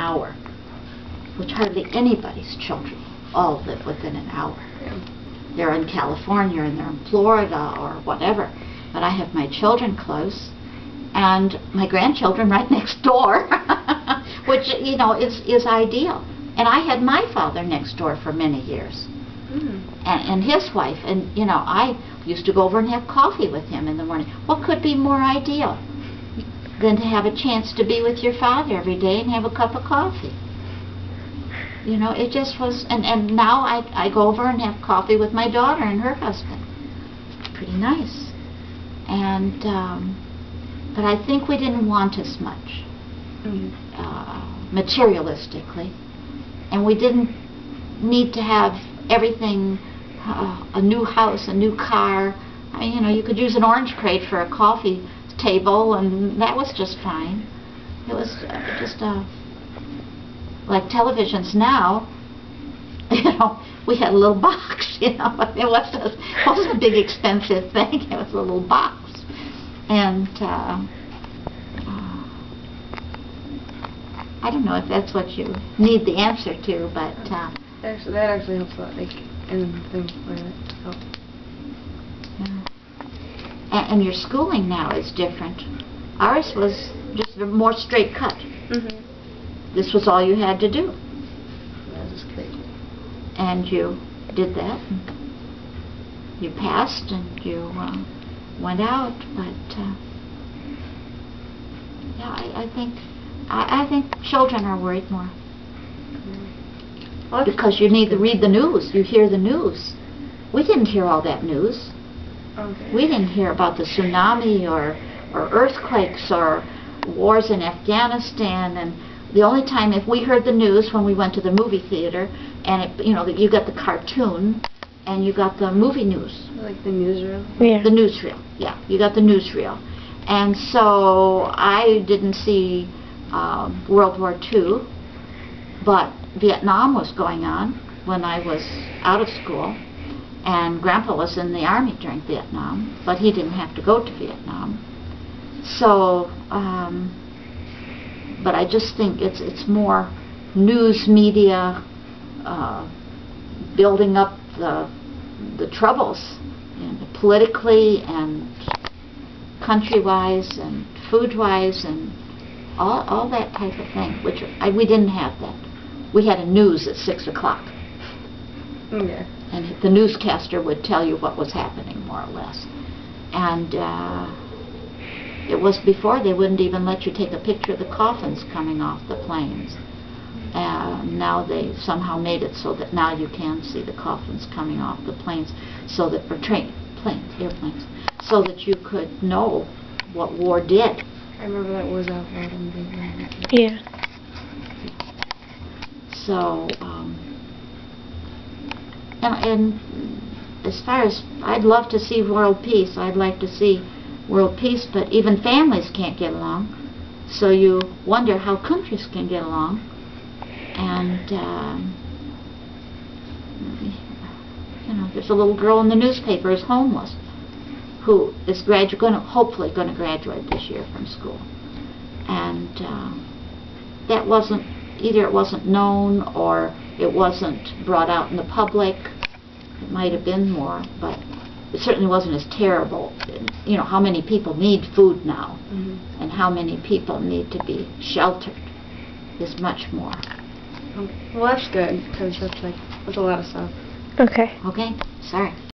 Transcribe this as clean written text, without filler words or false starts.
hour, which hardly anybody's children all live within an hour. Yeah. They're in California and they're in Florida or whatever, but I have my children close and my grandchildren right next door, which, you know, is ideal. And I had my father next door for many years. And his wife, and you know, I used to go over and have coffee with him in the morning. What could be more ideal than to have a chance to be with your father every day and have a cup of coffee? You know, it just was, and now I go over and have coffee with my daughter and her husband. It's pretty nice. And, but I think we didn't want as much, materialistically. And we didn't need to have everything, a new house, a new car. I mean, you know, you could use an orange crate for a coffee table, and that was just fine. It was just like televisions now. You know, we had a little box. You know, it wasn't a big expensive thing. It was a little box, and I don't know if that's what you need the answer to, but. That actually helps a lot, like, in things like that help. Yeah. And your schooling now is different. Ours was just a more straight cut. This was all you had to do. That was great. And you did that. And you passed and you went out, but yeah, I think children are worried more. Well, because you need to read the news. You hear the news. We didn't hear all that news. Okay. We didn't hear about the tsunami or earthquakes or wars in Afghanistan. And the only time if we heard the news when we went to the movie theater, and it, you know, you got the cartoon and you got the movie news. Like the newsreel? Yeah. The newsreel. Yeah, you got the newsreel. And so I didn't see World War II, but Vietnam was going on when I was out of school, and Grandpa was in the Army during Vietnam, but he didn't have to go to Vietnam. So, but I just think it's more news media building up the troubles, politically and country-wise and food-wise and all that type of thing, which we didn't have that. We had a news at 6 o'clock. Yeah. And the newscaster would tell you what was happening, more or less. And it was before they wouldn't even let you take a picture of the coffins coming off the planes. Now they somehow made it so that now you can see the coffins coming off the planes, so that, or airplanes, so that you could know what war did. I remember that was out loud on the Yeah. So, and as far as, I'd love to see world peace. I'd like to see world peace, but even families can't get along. So you wonder how countries can get along. And, you know, there's a little girl in the newspaper who's homeless, who is hopefully going to graduate this year from school. And that wasn't, either it wasn't known or it wasn't brought out in the public. It might have been more, but it certainly wasn't as terrible. You know, how many people need food now, and how many people need to be sheltered is much more. Well, that's good, because that's a lot of stuff. Okay. Okay? Sorry.